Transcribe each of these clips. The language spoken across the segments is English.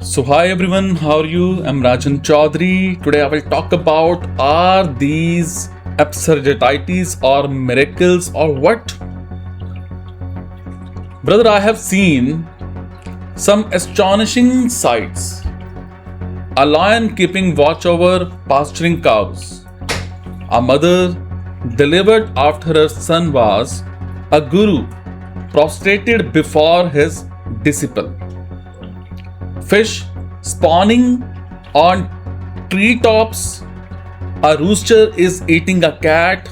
So hi everyone, how are you? I'm Rajan Chaudhary. Today I will talk about are these absurdities or miracles or what? Brother, I have seen some astonishing sights. A lion keeping watch over pasturing cows. A mother delivered after her son was a guru prostrated before his disciple. Fish spawning on treetops, a rooster is eating a cat,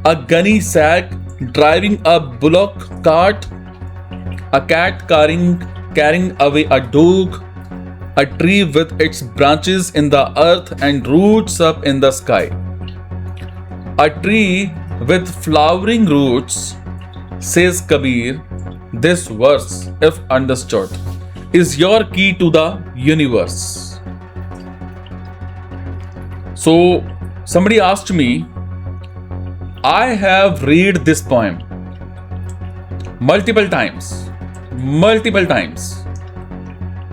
a gunny sack driving a bullock cart, a cat carrying away a dog, a tree with its branches in the earth and roots up in the sky. A tree with flowering roots, says Kabir. This verse, if understood, is your key to the universe. So, somebody asked me, I have read this poem multiple times.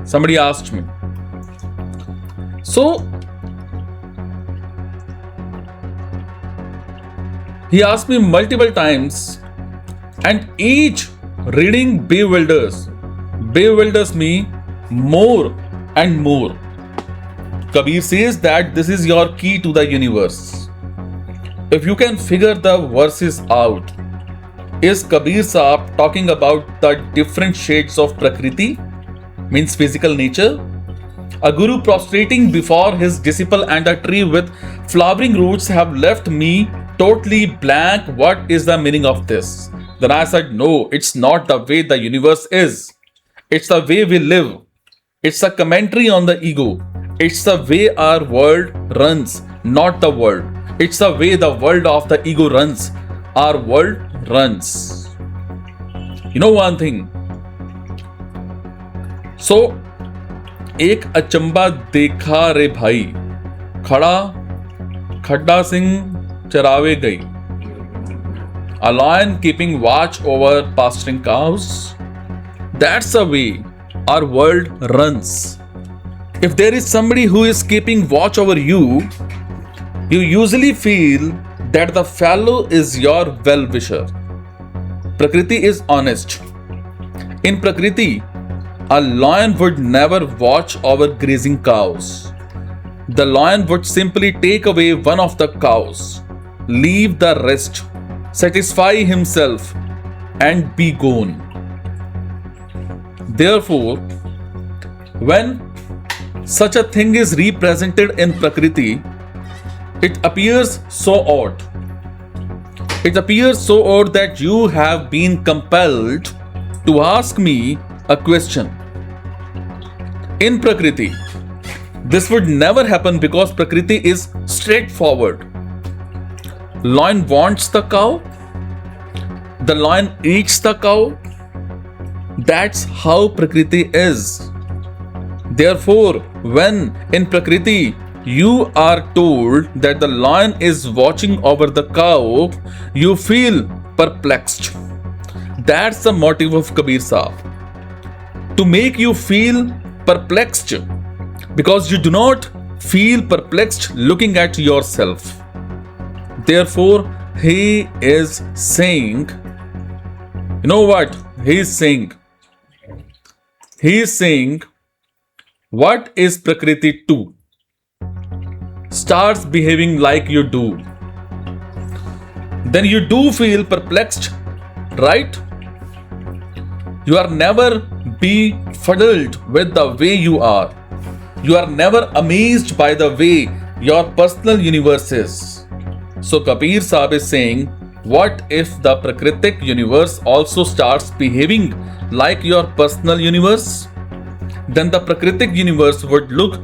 Somebody asked me. So, he asked me multiple times, and each reading bewilders me more and more. Kabir says that this is your key to the universe. If you can figure the verses out, is Kabir Saab talking about the different shades of Prakriti, means physical nature, a guru prostrating before his disciple, and a tree with flowering roots have left me totally blank. What is the meaning of this? Then I said, no, it's not the way the universe is. It's the way we live. It's a commentary on the ego. It's the way our world runs, not the world. It's the way the world of the ego runs. Our world runs. You know one thing? So, एक अचंबा देखा रे भाई, खड़ा खड्डा सिंह चरावे गई. A lion keeping watch over pasturing cows. That's the way our world runs. If there is somebody who is keeping watch over you, you usually feel that the fellow is your well-wisher. Prakriti is honest. In Prakriti, a lion would never watch over grazing cows. The lion would simply take away one of the cows, leave the rest, satisfy himself, and be gone. Therefore, when such a thing is represented in Prakriti, it appears so odd. It appears so odd that you have been compelled to ask me a question. In Prakriti, this would never happen because Prakriti is straightforward. Lion wants the cow. The lion eats the cow. That's how Prakriti is. Therefore, when in Prakriti you are told that the lion is watching over the cow, you feel perplexed. That's the motive of Kabir Saab. To make you feel perplexed, because you do not feel perplexed looking at yourself. Therefore, he is saying, you know what? He is saying, what is Prakriti too? Starts behaving like you do. Then you do feel perplexed, right? You are never befuddled with the way you are. You are never amazed by the way your personal universe is. So Kabir Saab is saying, what if the Prakritic universe also starts behaving like your personal universe? Then the Prakritic universe would look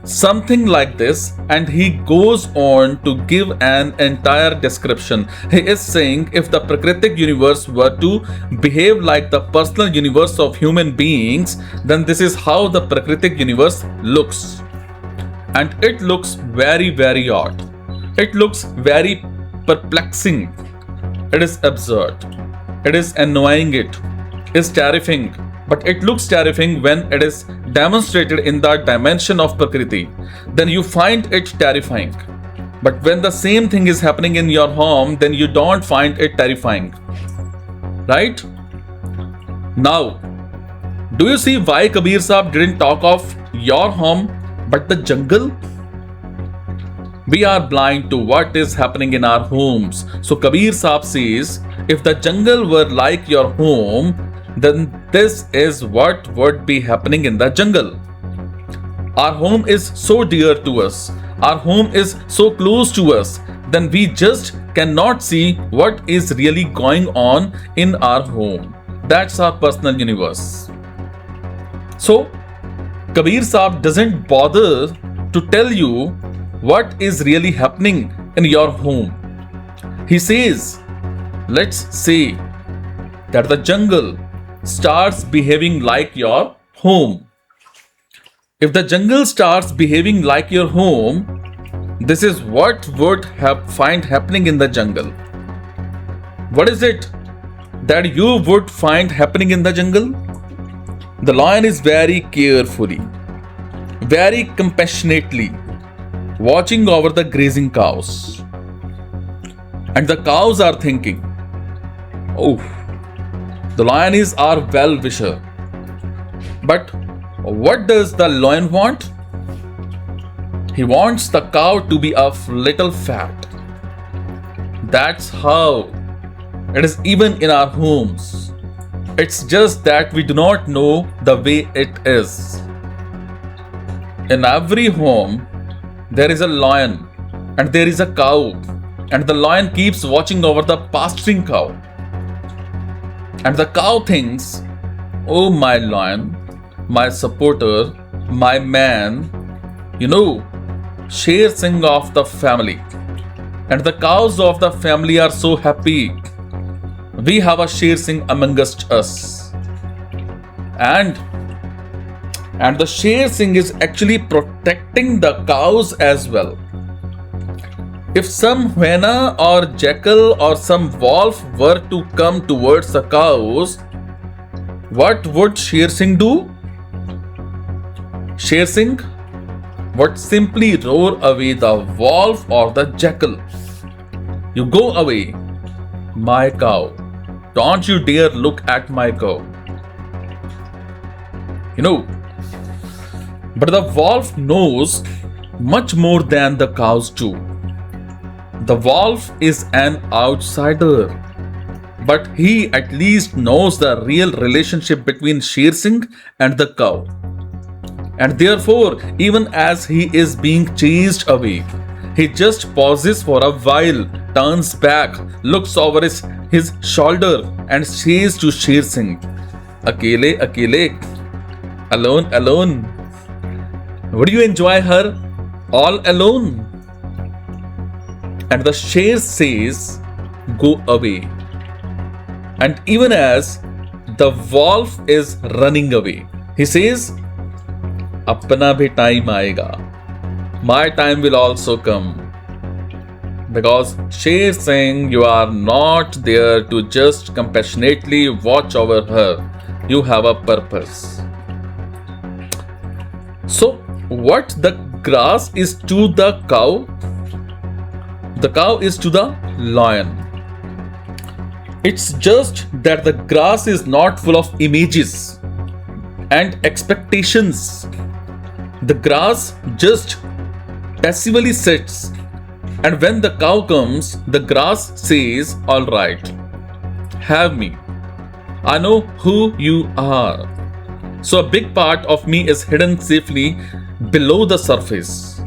something like this, and he goes on to give an entire description. He is saying if the Prakritic universe were to behave like the personal universe of human beings, then this is how the Prakritic universe looks. And it looks very, very odd. It looks very perplexing. It is absurd. It is annoying. It is terrifying. but it looks terrifying when it is demonstrated in the dimension of Prakriti, then you find it terrifying. But when the same thing is happening in your home, then you don't find it terrifying. Right? Now, do you see why Kabir Sahib didn't talk of your home but the jungle? We are blind to what is happening in our homes. So Kabir Sahib says, if the jungle were like your home, then this is what would be happening in the jungle. Our home is so dear to us. Our home is so close to us. Then we just cannot see what is really going on in our home. That's our personal universe. So, Kabir Sahib doesn't bother to tell you what is really happening in your home. He says, let's say that the jungle starts behaving like your home. If the jungle starts behaving like your home, this is what would find happening in the jungle. What is it that you would find happening in the jungle? The lion is very carefully, very compassionately watching over the grazing cows. And the cows are thinking, oh, the lion is our well-wisher. But what does the lion want? He wants the cow to be a little fat. That's how it is even in our homes. It's just that we do not know the way it is. In every home, there is a lion and there is a cow, and the lion keeps watching over the pasturing cow. And the cow thinks, oh, my lion, my supporter, my man, Sher Singh of the family. And the cows of the family are so happy. We have a Sher Singh amongst us. And the Sher Singh is actually protecting the cows as well. If some hyena or jackal or some wolf were to come towards the cows, what would Sher Singh do? Sher Singh would simply roar away the wolf or the jackal. You go away, my cow. Don't you dare look at my cow. But the wolf knows much more than the cows do. The wolf is an outsider, but he at least knows the real relationship between Sher Singh and the cow. And therefore, even as he is being chased away, he just pauses for a while, turns back, looks over his shoulder and says to Sher Singh, Akele, akele, alone, alone. Would you enjoy her all alone? And the Sher says, go away. And even as the wolf is running away, he says, Apna bhi time aayega. My time will also come. Because Sher Singh, you are not there to just compassionately watch over her. You have a purpose. So, what the grass is to the cow, the cow is to the lion. It's just that the grass is not full of images and expectations. The grass just passively sits, and when the cow comes, the grass says, all right, have me. I know who you are. So a big part of me is hidden safely below the surface.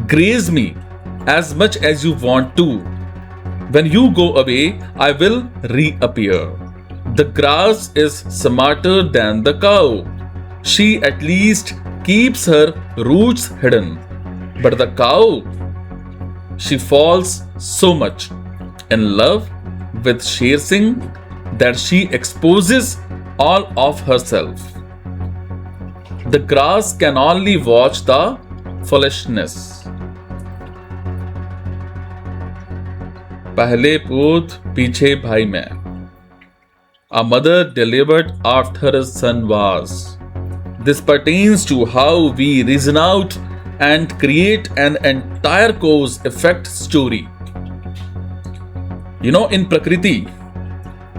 Graze me as much as you want to. When you go away, I will reappear. The grass is smarter than the cow. She at least keeps her roots hidden. But the cow, she falls so much in love with Sher Singh that she exposes all of herself. The grass can only watch the foolishness. पहले पूत पीछे भाई मैं. a mother delivered after a son was. This pertains to how we reason out and create an entire cause effect story. In Prakriti,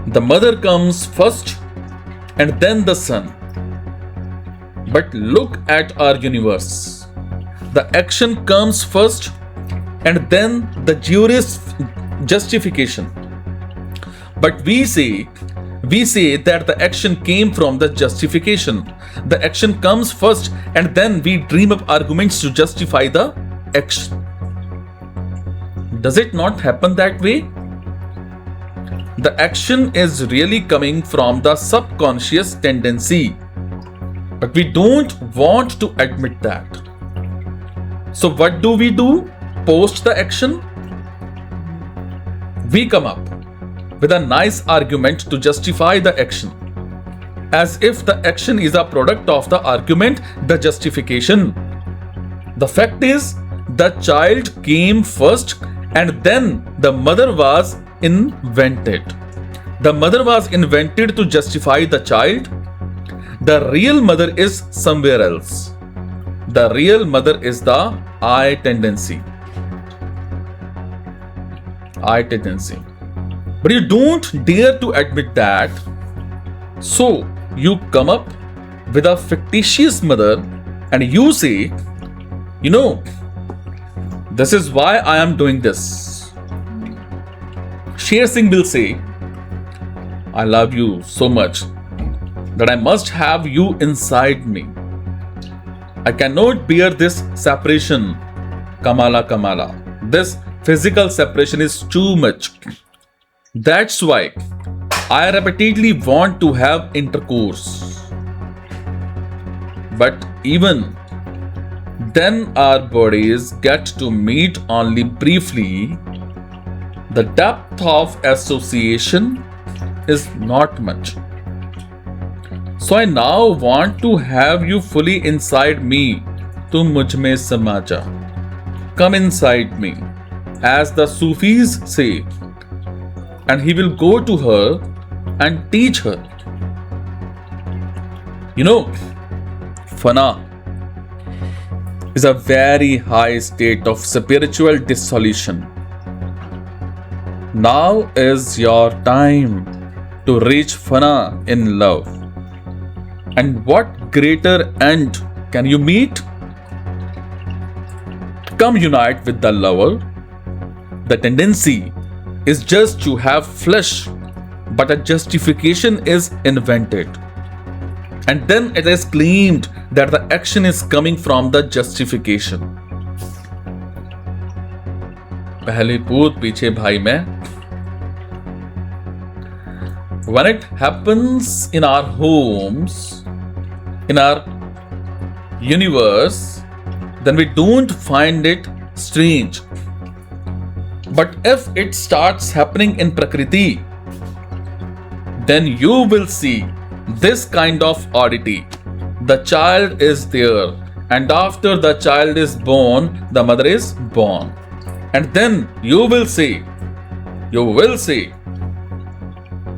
the mother comes first and then the son. But look at our universe. The action comes first and then the justification. But we say that the action came from the justification. The action comes first and then we dream up arguments to justify the action. Does it not happen that way? The action is really coming from the subconscious tendency, but we don't want to admit that. So what do we do post the action? We come up with a nice argument to justify the action, as if the action is a product of the argument, the justification. The fact is, the child came first and then the mother was invented. The mother was invented to justify the child. The real mother is somewhere else. The real mother is the I tendency. I tendency. But you don't dare to admit that. So you come up with a fictitious mother and you say, this is why I am doing this. Sher Singh will say, I love you so much that I must have you inside me. I cannot bear this separation. Kamala, Kamala. This physical separation is too much. That's why I repeatedly want to have intercourse. But even then our bodies get to meet only briefly. The depth of association is not much. So I now want to have you fully inside me. Tum mujh mein sama ja. Come inside me, as the Sufis say. And he will go to her and teach her. Fana is a very high state of spiritual dissolution. Now is your time to reach Fana in love. And what greater end can you meet? Come unite with the lover. The tendency is just to have flesh, but a justification is invented. And then it is claimed that the action is coming from the justification. पहले पूत पीछे भाई मैं. When it happens in our homes, in our universe, then we don't find it strange. But if it starts happening in Prakriti, then you will see this kind of oddity. The child is there, and after the child is born, the mother is born. And then you will say,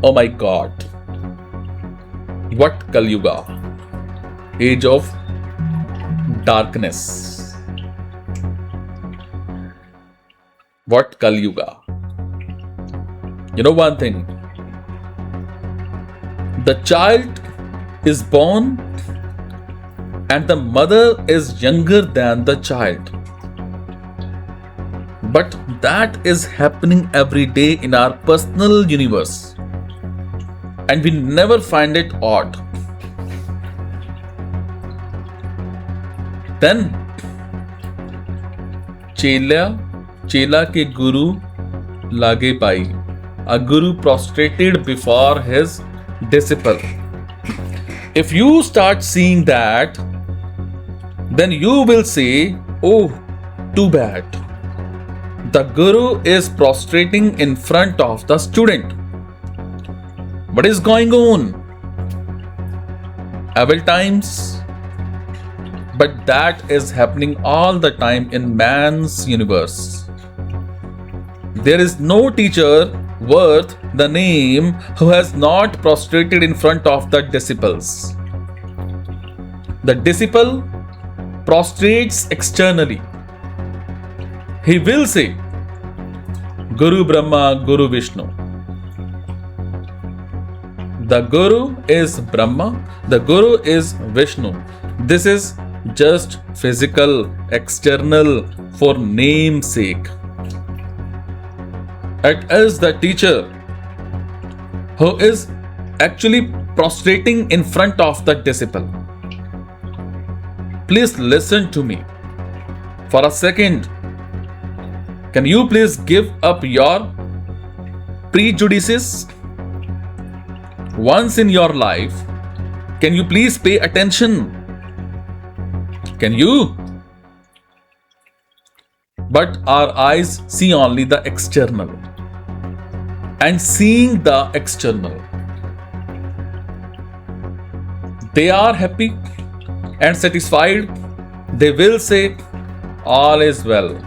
oh my God, what Kali Yuga, age of darkness. What Kali Yuga? One thing, the child is born and the mother is younger than the child. But that is happening every day in our personal universe. And we never find it odd. Then, Chela ke guru lage pai. A guru prostrated before his disciple. If you start seeing that, then you will say, oh, too bad. The guru is prostrating in front of the student. What is going on? Evil times. But that is happening all the time in man's universe. There is no teacher worth the name who has not prostrated in front of the disciples. The disciple prostrates externally. He will say, Guru Brahma, Guru Vishnu. The Guru is Brahma, the Guru is Vishnu. This is just physical, external, for name's sake. It is the teacher who is actually prostrating in front of the disciple. Please listen to me for a second. Can you please give up your prejudices? Once in your life, can you please pay attention? Can you? But our eyes see only the external. And seeing the external, they are happy and satisfied. They will say, all is well.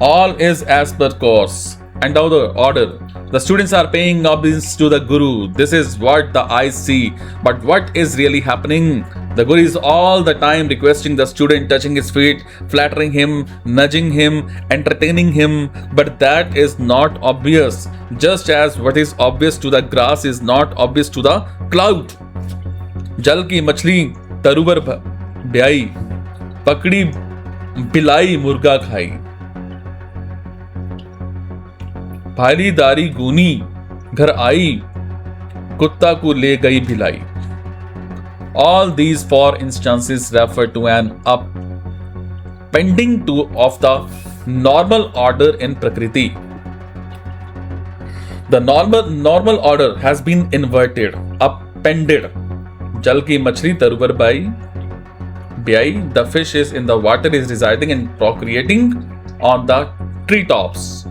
All is as per course and order. The students are paying obedience to the Guru. This is what the eyes see. But what is really happening? The Guru is all the time requesting the student, touching his feet, flattering him, nudging him, entertaining him. But that is not obvious. Just as what is obvious to the grass is not obvious to the cloud. जल की मछली तरुवर ब्याई, पकड़ी बिलाई मुर्गा खाई, भालीदारी गूनी घर आई, कुत्ता को ले गई Bhilai. All these four instances refer to an upending of the normal order in Prakriti. The normal order has been inverted, upended. Jal ki machli tarubar byai, the fish is in the water, is residing and procreating on the treetops.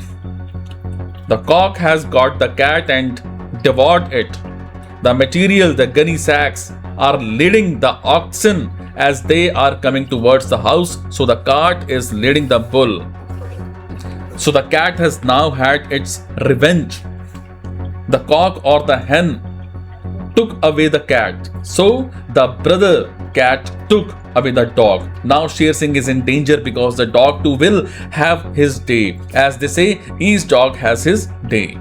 The cock has got the cat and devoured it. The material, the gunny sacks, are leading the oxen as they are coming towards the house, so the cart is leading the bull. So the cat has now had its revenge. The cock or the hen took away the cat, so the brother cat took away the dog. Now Sher Singh is in danger because the dog too will have his day. As they say, each dog has his day.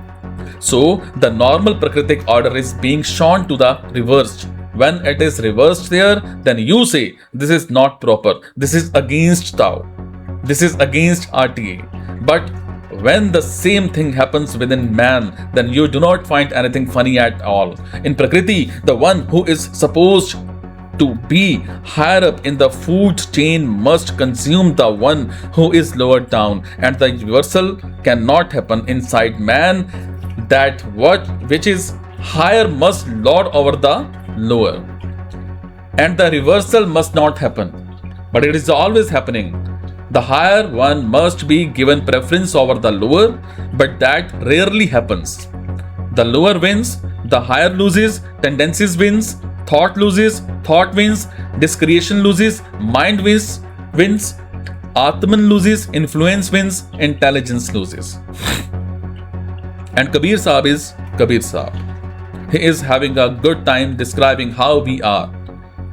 So the normal Prakritic order is being shown to the reversed. When it is reversed there, then you say, this is not proper. This is against Tao. This is against RTA. But when the same thing happens within man, then you do not find anything funny at all. In Prakriti, the one who is supposed to be higher up in the food chain must consume the one who is lower down, and the reversal cannot happen inside man. That which is higher must lord over the lower, and the reversal must not happen, but it is always happening. The higher one must be given preference over the lower, but that rarely happens. The lower wins, the higher loses, tendencies wins, thought loses, thought wins, discretion loses, mind wins, Atman loses, influence wins, intelligence loses. And Kabir Sahib is Kabir Sahib. He is having a good time describing how we are.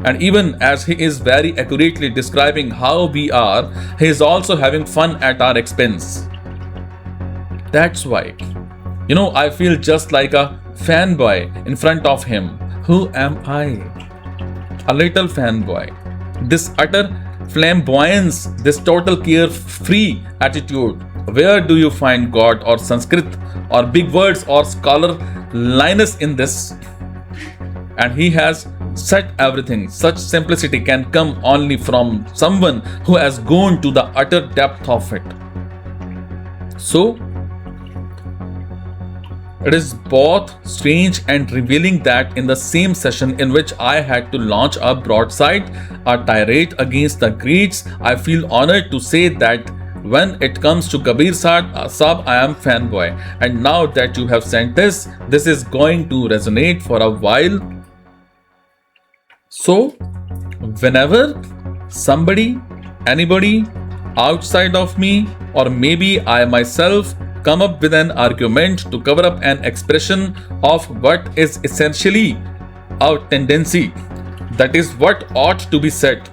And even as he is very accurately describing how we are, he is also having fun at our expense. That's why, I feel just like a fanboy in front of him. Who am I? A little fanboy. This utter flamboyance, this total carefree attitude. Where do you find God or Sanskrit or big words or scholarliness in this? And he has said everything. Such simplicity can come only from someone who has gone to the utter depth of it. So, it is both strange and revealing that in the same session in which I had to launch a broadside, a tirade against the Greeks, I feel honored to say that when it comes to Kabir Sahib, I am fanboy. And now that you have sent this is going to resonate for a while. So, whenever somebody, anybody outside of me, or maybe I myself come up with an argument to cover up an expression of what is essentially a tendency. That is what ought to be said.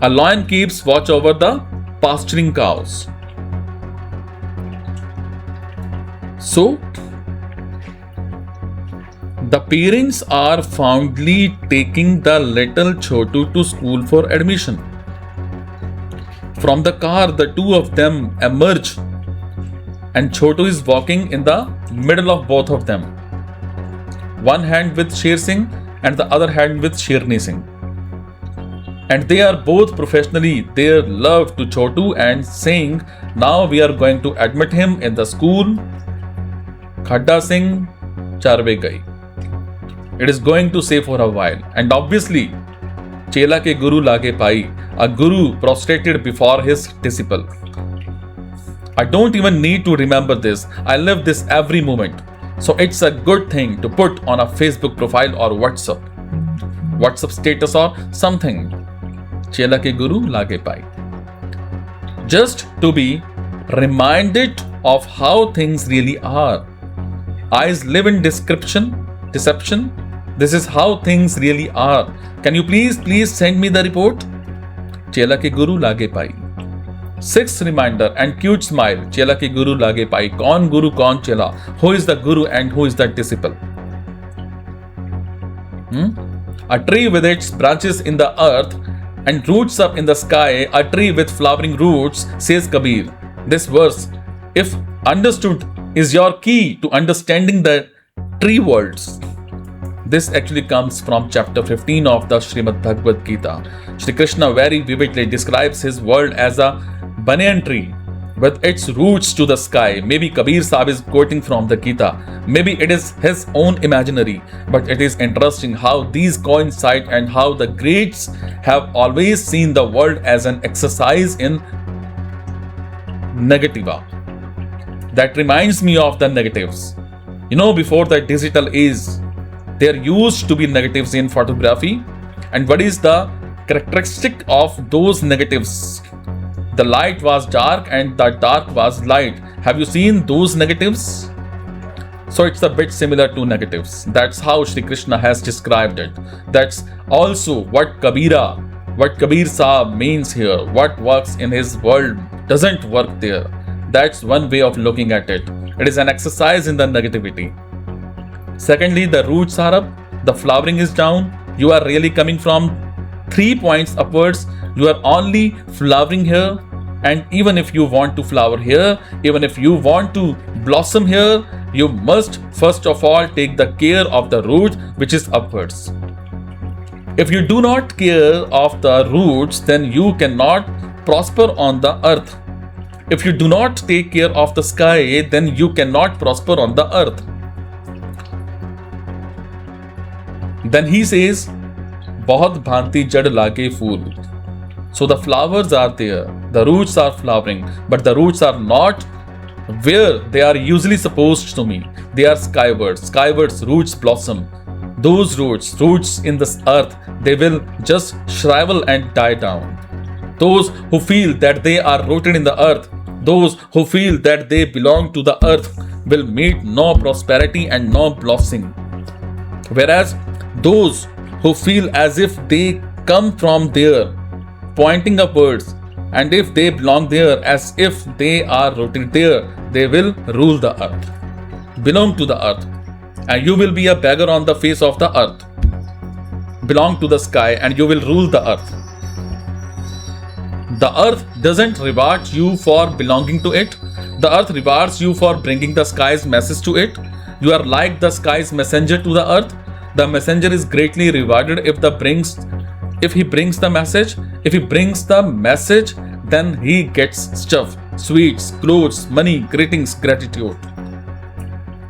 A lion keeps watch over the pasturing cows. So, the parents are fondly taking the little Chotu to school for admission. From the car, the two of them emerge, and Chotu is walking in the middle of both of them. One hand with Sher Singh and the other hand with Sherni Singh. And they are both professionally their love to Chotu and saying, now we are going to admit him in the school. Khadda Singh Charve Gai. It is going to say for a while. And obviously, Chela ke Guru lage pai, a guru prostrated before his disciple. I don't even need to remember this. I live this every moment. So it's a good thing to put on a Facebook profile or WhatsApp status or something. Chela ke Guru lage pai. Just to be reminded of how things really are. Eyes live in deception. This is how things really are. Can you please send me the report? Chela ke Guru lage pai. Sixth reminder and cute smile. Chela ke Guru lage pai. Kaun Guru, kaun Chela. Who is the Guru and who is the disciple? A tree with its branches in the earth and roots up in the sky, a tree with flowering roots, says Kabir. This verse, if understood, is your key to understanding the tree worlds. This actually comes from chapter 15 of the Srimad Bhagavad Gita. Shri Krishna very vividly describes his world as a banyan tree with its roots to the sky. Maybe Kabir Sahib is quoting from the Gita. Maybe it is his own imaginary. But it is interesting how these coincide and how the greats have always seen the world as an exercise in negativa. That reminds me of the negatives. Before the digital age, there used to be negatives in photography. And what is the characteristic of those negatives? The light was dark and the dark was light. Have you seen those negatives? So it's a bit similar to negatives. That's how Shri Krishna has described it. That's also what Kabir Sahib means here. What works in his world doesn't work there. That's one way of looking at it. It is an exercise in the negativity. Secondly, the roots are up, the flowering is down. You are really coming from 3 points upwards. You are only flowering here. And even if you want to flower here, even if you want to blossom here, you must first of all take the care of the root which is upwards. If you do not care of the roots, then you cannot prosper on the earth. If you do not take care of the sky, then you cannot prosper on the earth. Then he says, Bahut bhanti jad lage phool. So the flowers are there, the roots are flowering, but the roots are not where they are usually supposed to be. They are skywards. Skywards roots blossom. Those roots in this earth, they will just shrivel and die down. Those who feel that they are rooted in the earth, those who feel that they belong to the earth will meet no prosperity and no blossoming. Whereas those who feel as if they come from there, pointing upwards, and if they belong there as if they are rooted there, they will rule the earth, belong to the earth, and you will be a beggar on the face of the earth. Belong to the sky and you will rule the earth. The earth doesn't reward you for belonging to it. The earth rewards you for bringing the sky's message to it. You are like the sky's messenger to the earth. The messenger is greatly rewarded if he brings the message. If he brings the message, then he gets stuff, sweets, clothes, money, greetings, gratitude.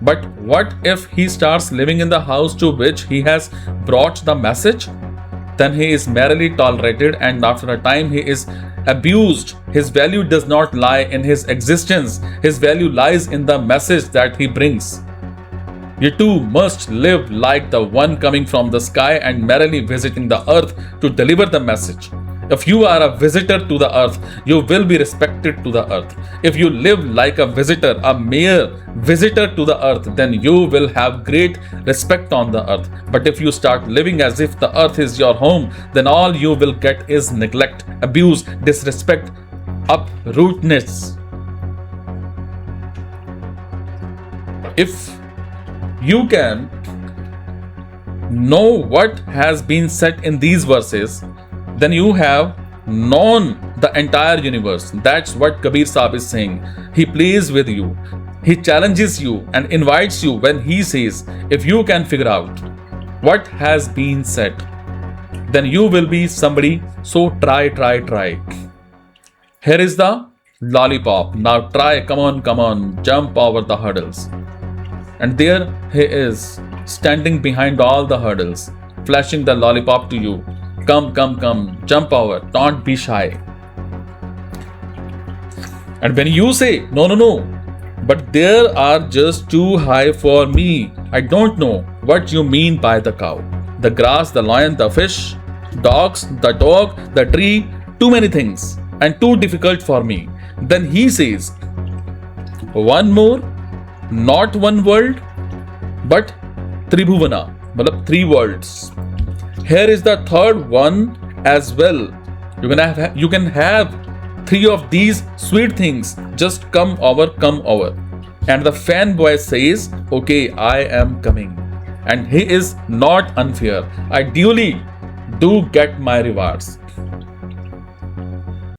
But what if he starts living in the house to which he has brought the message? Then he is merely tolerated, and after a time he is abused. His value does not lie in his existence. His value lies in the message that he brings. You too must live like the one coming from the sky and merely visiting the earth to deliver the message. If you are a visitor to the earth, you will be respected to the earth. If you live like a visitor, a mere visitor to the earth, then you will have great respect on the earth. But if you start living as if the earth is your home, then all you will get is neglect, abuse, disrespect, uprootedness. If you can know what has been said in these verses, then you have known the entire universe. That's what Kabir Sahib is saying. He plays with you. He challenges you and invites you when he says, if you can figure out what has been said, then you will be somebody. So try. Here is the lollipop. Now try, come on, jump over the hurdles. And there he is, standing behind all the hurdles, flashing the lollipop to you. Come, jump over, don't be shy. And when you say, no, but there are just too high for me, I don't know what you mean by the cow, the grass, the lion, the fish, dogs, the dog, the tree, too many things and too difficult for me. Then he says, one more, not one world, but Tribhuvana, matlab 3 worlds. Here is the third one as well. You can have 3 of these sweet things. Just come over. And the fanboy says, okay, I am coming. And he is not unfair. I duly do get my rewards.